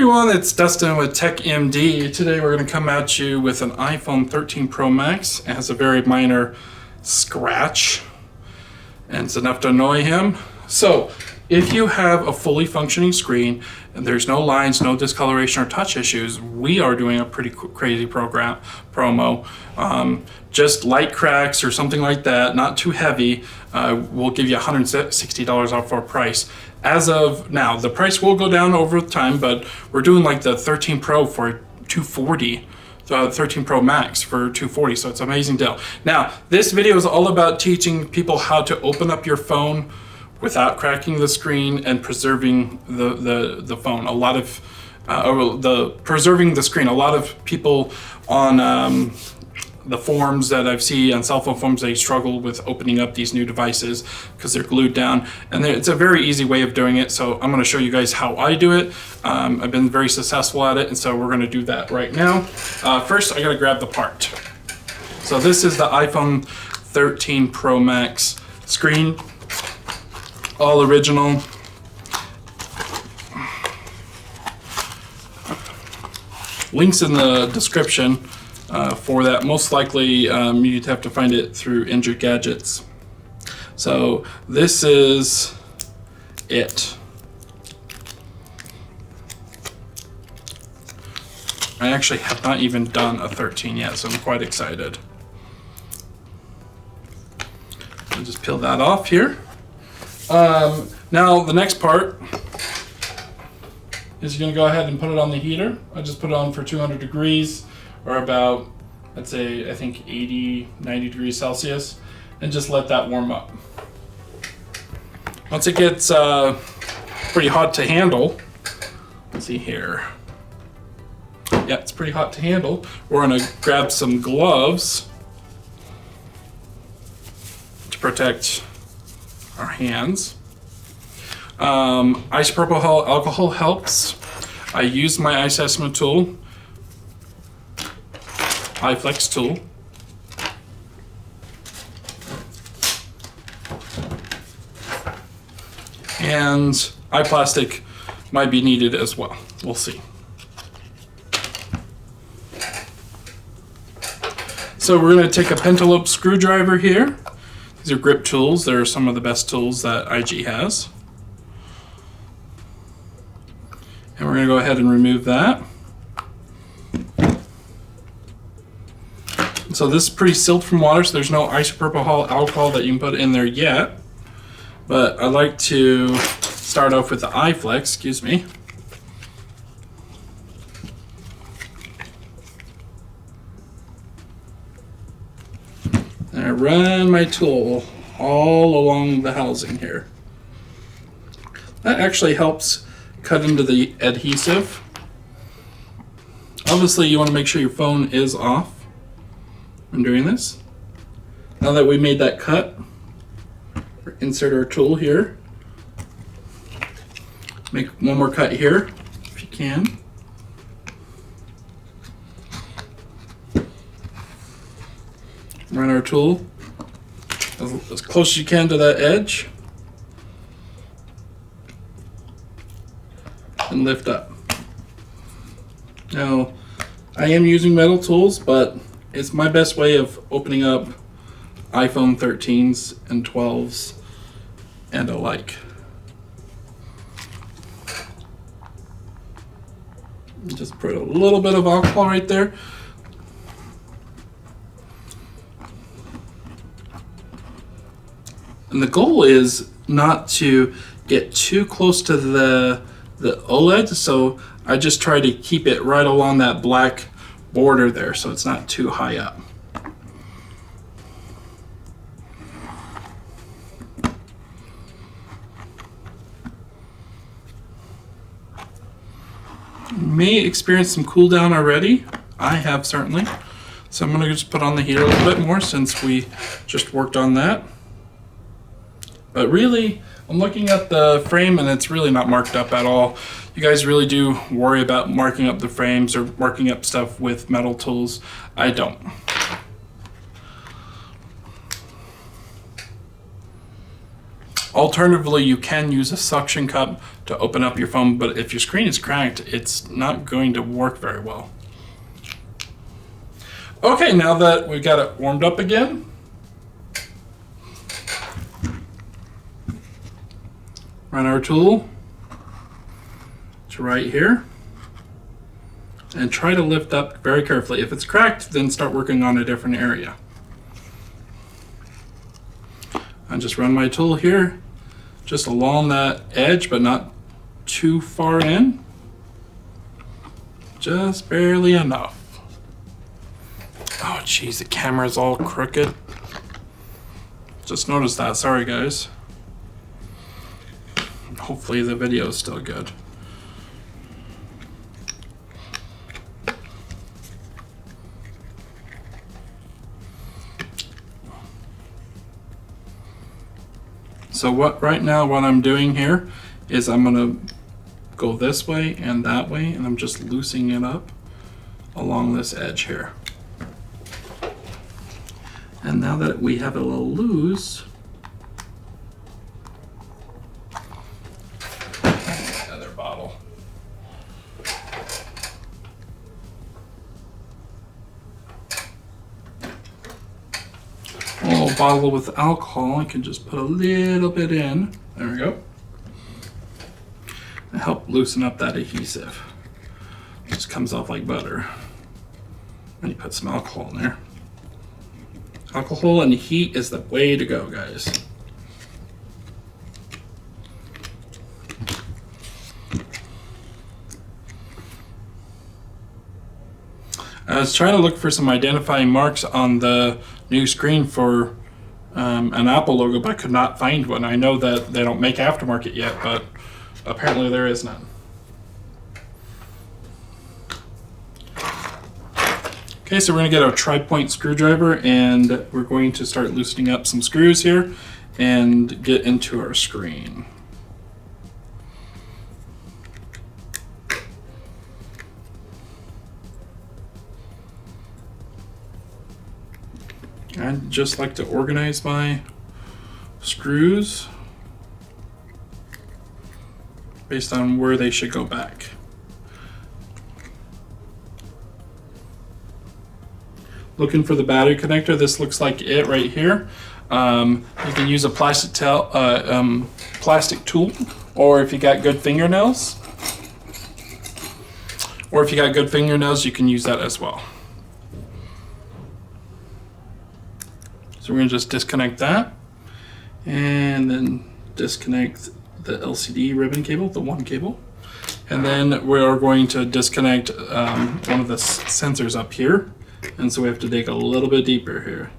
everyone, it's Dustin with TechMD. Today we're going to come at you with an iPhone 13 Pro Max. It has a very minor scratch and it's enough to annoy him. So if you have a fully functioning screen and there's no lines, no discoloration or touch issues, we are doing a pretty crazy promo. Just light cracks or something like that, not too heavy, we'll give you $160 off our price. As of now, the price will go down over time, but we're doing like the 13 Pro for $240. The 13 Pro Max for $240, so it's an amazing deal. Now, this video is all about teaching people how to open up your phone without cracking the screen and preserving the phone. A lot of preserving the screen. A lot of people on the forums that I've seen on cell phone forums, they struggle with opening up these new devices because they're glued down, and it's a very easy way of doing it. So I'm going to show you guys how I do it. I've been very successful at it, and so we're going to do that right now. First, I got to grab the part. So this is the iPhone 13 Pro Max screen, all original. Links in the description for that. Most likely you'd have to find it through Injured Gadgets. So this is it. I actually have not even done a 13 yet, so I'm quite excited. I'll just peel that off here. Now the next part is you're gonna go ahead and put it on the heater. I just put it on for 200 degrees or about, let's say, I think 80, 90 degrees Celsius, and just let that warm up. Once it gets pretty hot to handle, let's see here. Yeah, it's pretty hot to handle. We're gonna grab some gloves to protect our hands. Isopropyl alcohol helps. I use my iseasmo tool, iFlex tool. And iPlastix might be needed as well. We'll see. So we're going to take a pentalobe screwdriver here. These are grip tools. They're some of the best tools that IG has. And we're going to go ahead and remove that. So this is pretty sealed from water, so there's no isopropyl alcohol that you can put in there yet. But I like to start off with the iFlex, excuse me. And I run my tool all along the housing here. That actually helps cut into the adhesive. Obviously, you want to make sure your phone is off when doing this. Now that we made that cut, insert our tool here. Make one more cut here if you can. Run our tool as close as you can to that edge and lift up. Now, I am using metal tools, but it's my best way of opening up iPhone 13s and 12s and alike. Just put a little bit of alcohol right there. And the goal is not to get too close to the OLED, so I just try to keep it right along that black border there so it's not too high up. You may experience some cool down already. I have certainly. So I'm going to just put on the heater a little bit more since we just worked on that. But really, I'm looking at the frame and it's really not marked up at all. You guys really do worry about marking up the frames or marking up stuff with metal tools. I don't. Alternatively, you can use a suction cup to open up your phone, but if your screen is cracked, it's not going to work very well. Okay, now that we've got it warmed up again, run our tool to right here and try to lift up very carefully. If it's cracked, then start working on a different area. I just run my tool here, just along that edge, but not too far in. Just barely enough. Oh geez, the camera's all crooked. Just noticed that, sorry guys. Hopefully the video is still good. So right now what I'm doing here is I'm gonna go this way and that way, and I'm just loosening it up along this edge here. And now that we have it a little loose, another bottle. A little bottle with alcohol, I can just put a little bit in. There we go. And help loosen up that adhesive. It just comes off like butter. And you put some alcohol in there. Alcohol and heat is the way to go, guys. I was trying to look for some identifying marks on the new screen for an Apple logo, but I could not find one. I know that they don't make aftermarket yet, but apparently there is none. Okay, so we're going to get our tri-point screwdriver and we're going to start loosening up some screws here and get into our screen. I just like to organize my screws based on where they should go back. Looking for the battery connector. This looks like it right here. You can use a plastic tool, or if you got good fingernails, you can use that as well. So we're going to just disconnect that and then disconnect the LCD ribbon cable, the one cable. And then we are going to disconnect one of the sensors up here. And so we have to dig a little bit deeper here.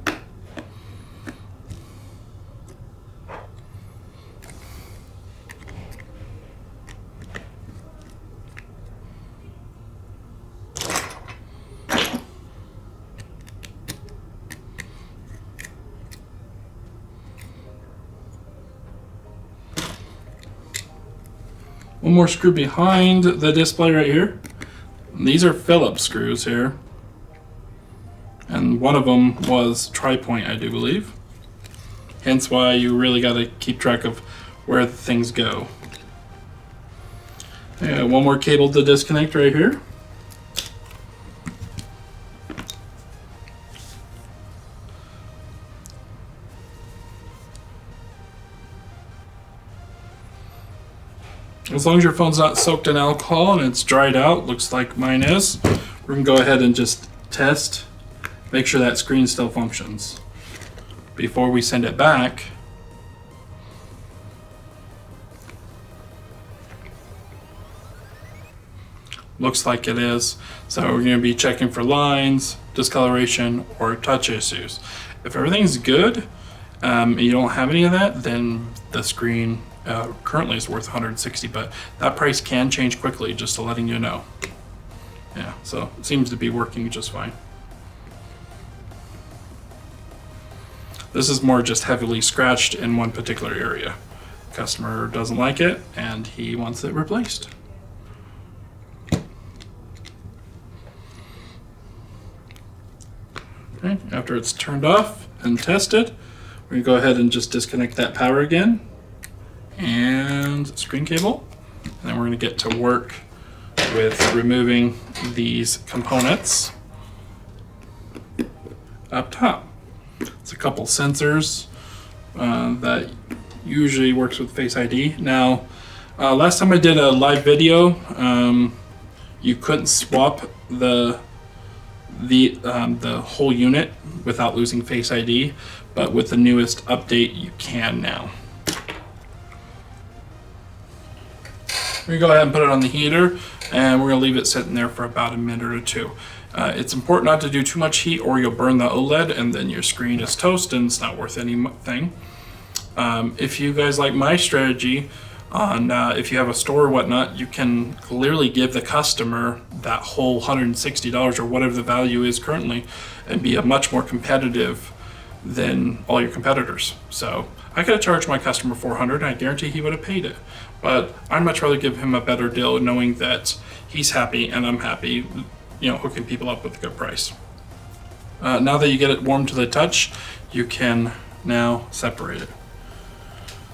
One more screw behind the display right here. And these are Phillips screws here. And one of them was tri-point, I do believe. Hence why you really got to keep track of where the things go. One more cable to disconnect right here. As long as your phone's not soaked in alcohol and it's dried out, looks like mine is, we're going to go ahead and just test. Make sure that screen still functions before we send it back. Looks like it is. So we're going to be checking for lines, discoloration, or touch issues. If everything's good, and you don't have any of that, then the screen currently is worth $160, but that price can change quickly, just to letting you know. Yeah, so it seems to be working just fine. This is more just heavily scratched in one particular area. Customer doesn't like it and he wants it replaced. Okay, after it's turned off and tested, we're going to go ahead and just disconnect that power again. and screen cable. And then we're going to get to work with removing these components up top. It's a couple sensors that usually works with Face ID. Now, last time I did a live video, you couldn't swap the whole unit without losing Face ID, but with the newest update, you can now. We're gonna go ahead and put it on the heater, and we're gonna leave it sitting there for about a minute or two. It's important not to do too much heat or you'll burn the OLED and then your screen is toast and it's not worth anything. If you guys like my strategy on if you have a store or whatnot, you can clearly give the customer that whole $160 or whatever the value is currently and be a much more competitive than all your competitors. So I could have charged my customer $400 and I guarantee he would have paid it. But I'd much rather give him a better deal knowing that he's happy and I'm happy, you know, hooking people up with a good price. Now that you get it warm to the touch, you can now separate it.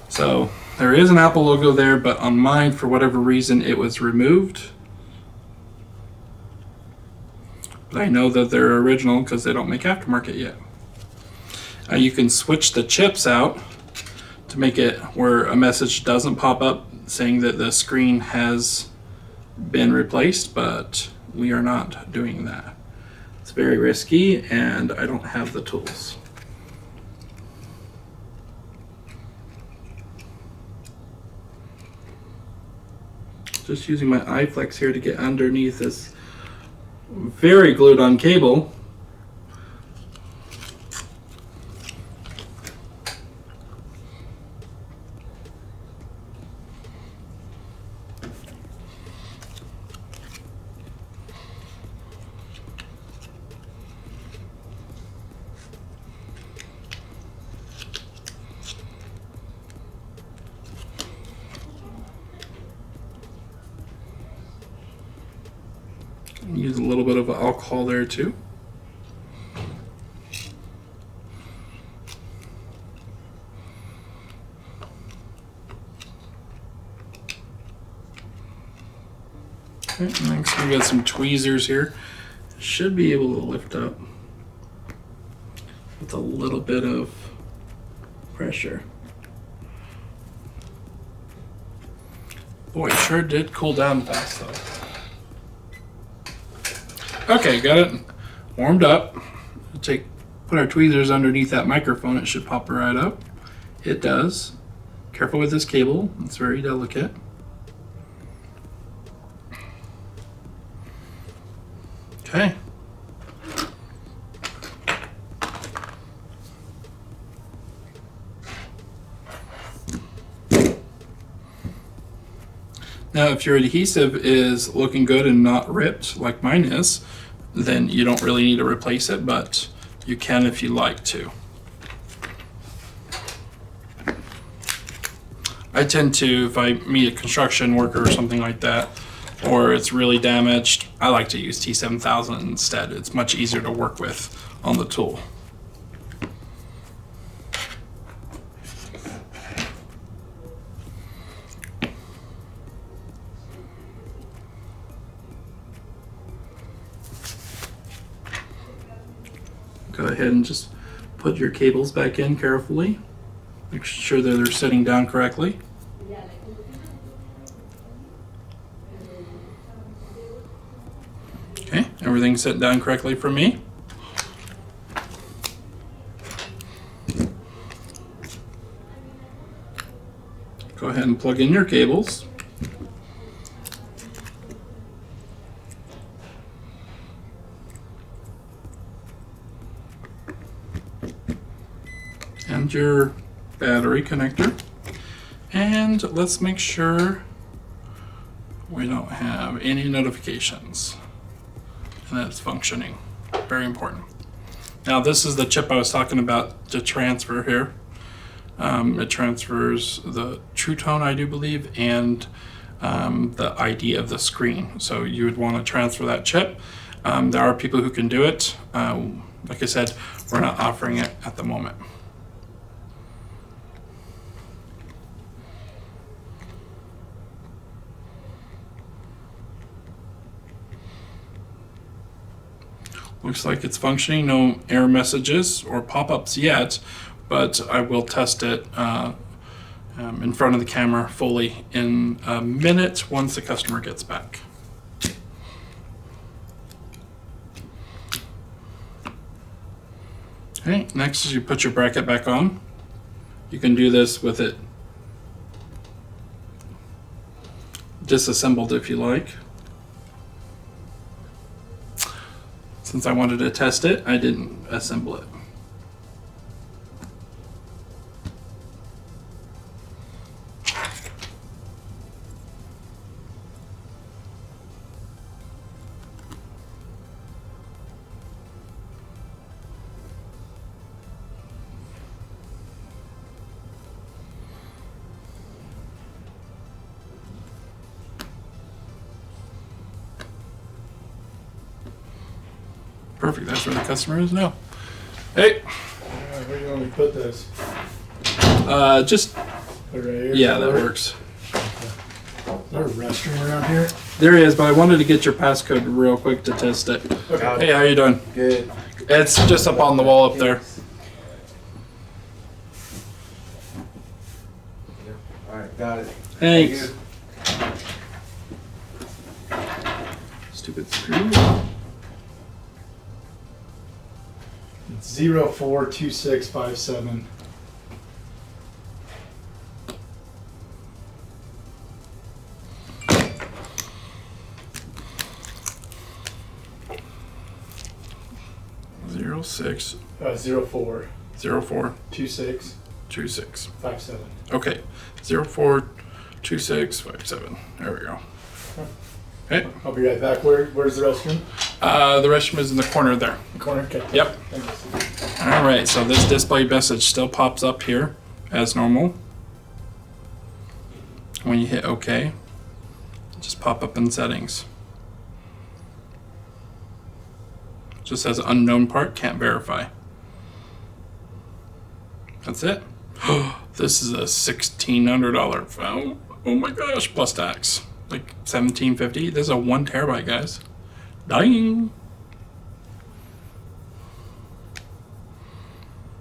So there is an Apple logo there, but on mine, for whatever reason, it was removed. But I know that they're original because they don't make aftermarket yet. You can switch the chips out to make it where a message doesn't pop up saying that the screen has been replaced, but we are not doing that. It's very risky and I don't have the tools. Just using my iFlex here to get underneath this very glued on cable. Use a little bit of alcohol there too. Okay, next we got some tweezers here. Should be able to lift up with a little bit of pressure. Boy, it sure did cool down fast though. Okay, got it warmed up. Put our tweezers underneath that microphone. It should pop right up. It does. Careful with this cable. It's very delicate. Okay. Now, if your adhesive is looking good and not ripped like mine is, then you don't really need to replace it, but you can if you like to. I tend to, if I meet a construction worker or something like that, or it's really damaged, I like to use T7000 instead. It's much easier to work with on the tool. Go ahead and just put your cables back in carefully. Make sure that they're sitting down correctly. Okay, everything's set down correctly for me. Go ahead and plug in your cables. And your battery connector. And let's make sure we don't have any notifications and that it's functioning. Very important. Now this is the chip I was talking about to transfer here. It transfers the True Tone, I do believe, and the ID of the screen. So you would want to transfer that chip. There are people who can do it. Like I said, we're not offering it at the moment. Looks like it's functioning. No error messages or pop-ups yet, but I will test it in front of the camera fully in a minute once the customer gets back. Okay, next is you put your bracket back on. You can do this with it disassembled if you like. Since I wanted to test it, I didn't assemble it. Perfect, that's where the customer is now. Hey! Where do you want me to put this? Just, Put it right here? yeah, that works. Is there a restroom around here? There is, but I wanted to get your passcode real quick to test it. Okay. Hey, how you doing? Good. It's just up on the wall up there. Alright, got it. Thanks. Stupid screw. It's 042657. Zero 06 04 04 26 26. 57. Okay, 042657. There we go. Okay, I'll be right back. Where's the restroom? the restroom is in the corner there. The corner? Okay. Yep. Thanks. All right, so this display message still pops up here as normal. When you hit OK, just pop up in settings. Just says unknown part, can't verify. That's it. This is a $1,600 phone. Oh my gosh, plus tax. Like $1,750. This is a 1 terabyte, guys. Dying.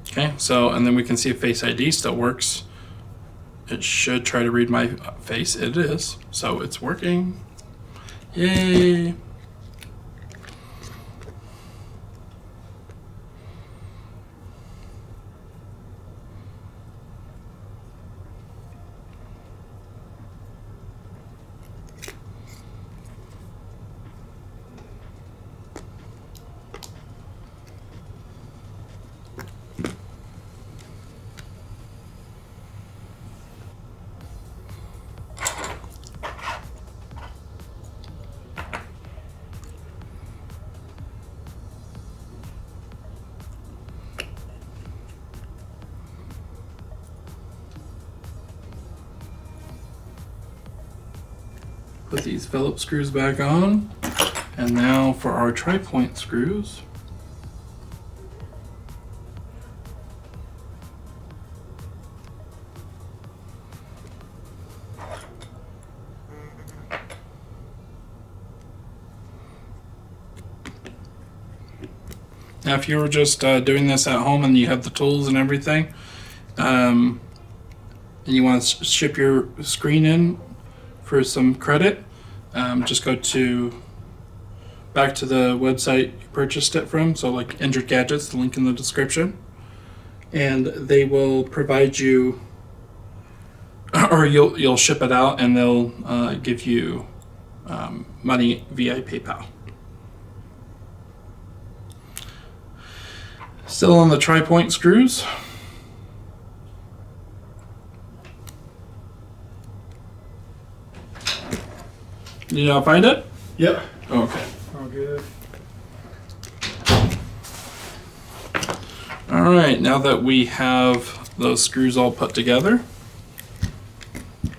Okay, so, and then we can see if Face ID still works. It should try to read my face. It is. So it's working. Yay. Put these Phillips screws back on. And now for our tri-point screws. Now if you were just doing this at home and you have the tools and everything, and you want to ship your screen in for some credit, just go back to the website you purchased it from, so like Injured Gadgets, the link in the description, and they will provide you, or you'll ship it out and they'll give you money via PayPal. Still on the tri-point screws. You not find it? Yep. Okay. All good. All right, now that we have those screws all put together, I'm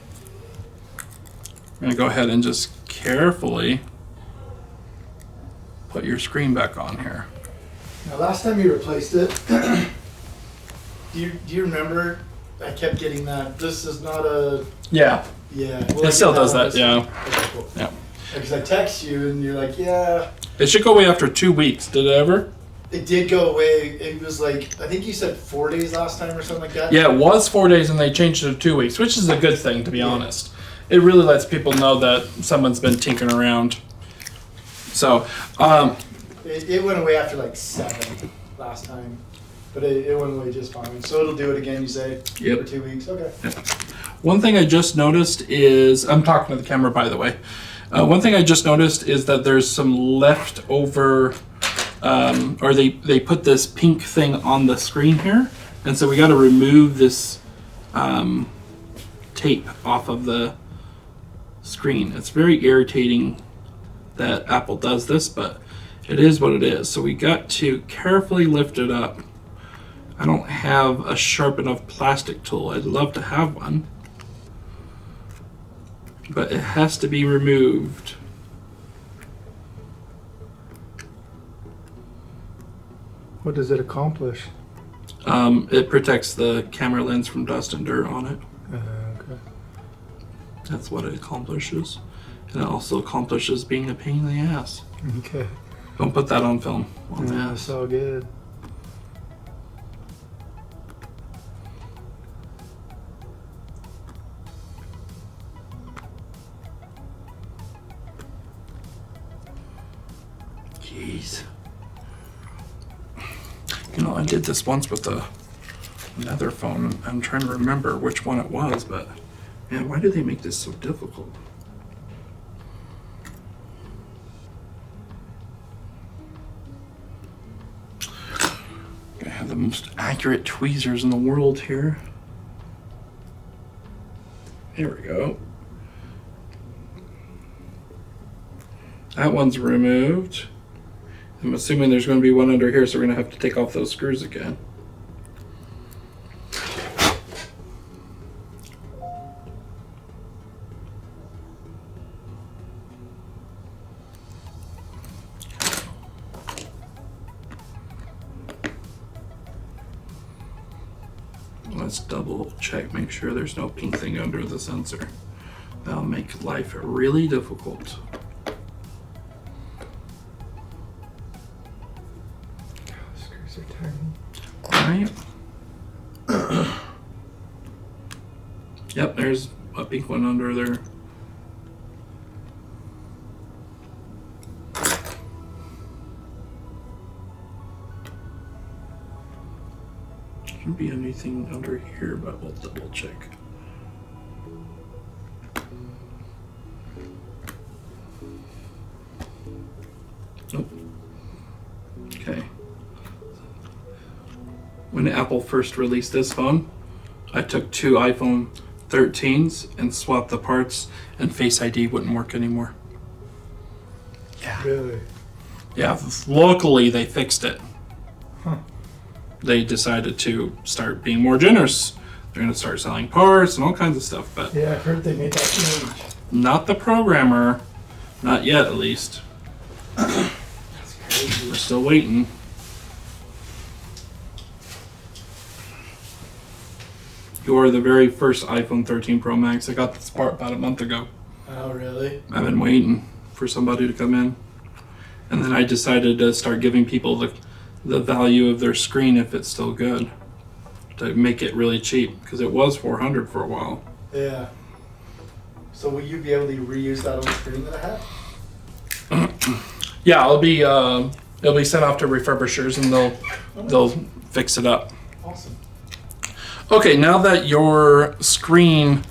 gonna go ahead and just carefully put your screen back on here. Now, last time you replaced it, do you remember? I kept getting that. This is not a. Yeah, Yeah. it still does that. Yeah. Okay, cool. Yeah. Because I text you and you're like, yeah. It should go away after 2 weeks. Did it ever? It did go away. It was like, I think you said 4 days last time or something like that. Yeah, it was 4 days and they changed it to 2 weeks, which is a good thing, to be honest. It really lets people know that someone's been tinkering around. So, It went away after like 7 last time. But it went away just fine. So it'll do it again, you say? Yep. For 2 weeks? Okay. one thing I just noticed is, I'm talking to the camera by the way. One thing I just noticed is that there's some leftover, or they put this pink thing on the screen here. And so we got to remove this tape off of the screen. It's very irritating that Apple does this, but it is what it is. So we got to carefully lift it up. I don't have a sharp enough plastic tool. I'd love to have one, but it has to be removed. What does it accomplish? It protects the camera lens from dust and dirt on it. Okay. That's what it accomplishes. And it also accomplishes being a pain in the ass. Okay. Don't put that on film. On the ass. That's all good. Jeez. You know, I did this once with another phone. I'm trying to remember which one it was, but man, why do they make this so difficult? I have the most accurate tweezers in the world here. Here we go. That one's removed. I'm assuming there's going to be one under here, so we're going to have to take off those screws again. Let's double check, make sure there's no pink thing under the sensor. That'll make life really difficult. Screws are tiny. Right. Yep, there's a pink one under there. Shouldn't be anything under here, but we'll double check. Nope. Okay. When Apple first released this phone, I took 2 iPhone 13s and swapped the parts, and Face ID wouldn't work anymore. Yeah. Really? Yeah, luckily they fixed it. Huh. They decided to start being more generous. They're going to start selling parts and all kinds of stuff, but Yeah, I heard they made that change. not the programmer. Not yet, at least. That's crazy. We're still waiting. You're the very first iPhone 13 Pro Max. I got this part about a month ago. Oh, really? I've been waiting for somebody to come in. And then I decided to start giving people the value of their screen if it's still good, to make it really cheap, because it was $400 for a while. Yeah. So will you be able to reuse that old screen that I have? Yeah, it'll be sent off to refurbishers and they'll fix it up. Awesome. Okay, now that your screen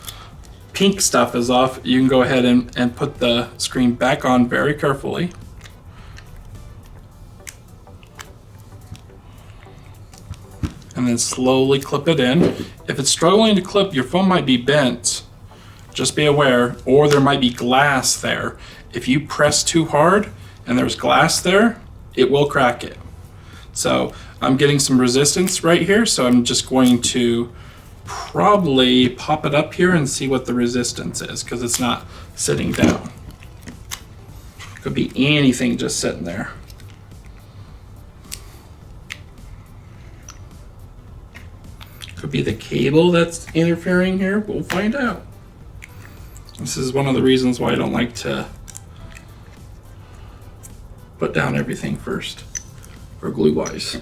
pink stuff is off, you can go ahead and put the screen back on very carefully. And then slowly clip it in. If it's struggling to clip, your phone might be bent. Just be aware, or there might be glass there. If you press too hard and there's glass there, it will crack it. So I'm getting some resistance right here, so I'm just going to probably pop it up here and see what the resistance is, because it's not sitting down. Could be anything just sitting there. Could be the cable that's interfering here. We'll find out. This is one of the reasons why I don't like to put down everything first for glue wise.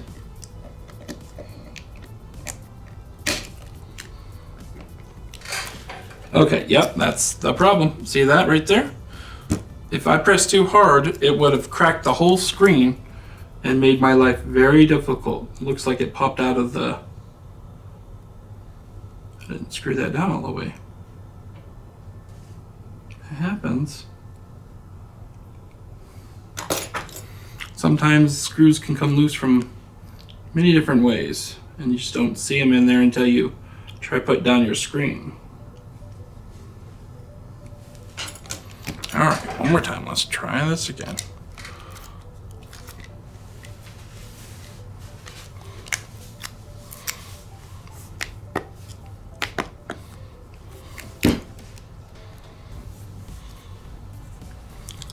Okay, yep, that's the problem. See that right there? If I pressed too hard, it would have cracked the whole screen and made my life very difficult. Looks like it popped out of the... I didn't screw that down all the way. It happens. Sometimes screws can come loose from many different ways, and you just don't see them in there until you try to put down your screen. All right, one more time. Let's try this again.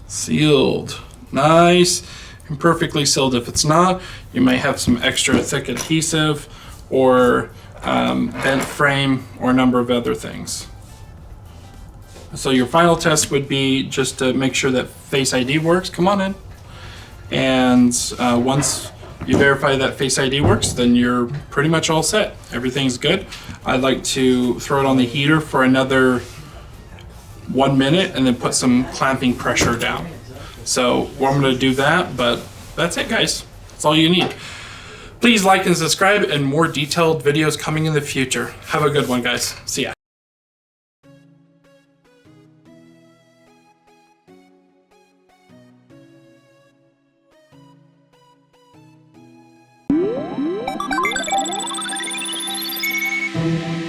Sealed. Nice and perfectly sealed. If it's not, you may have some extra thick adhesive or bent frame or a number of other things. So your final test would be just to make sure that Face ID works. Come on in. And once you verify that Face ID works, then you're pretty much all set. Everything's good. I'd like to throw it on the heater for another 1 minute and then put some clamping pressure down. So I'm going to do that, but that's it, guys. That's all you need. Please like and subscribe, and more detailed videos coming in the future. Have a good one, guys. See ya. Thank you.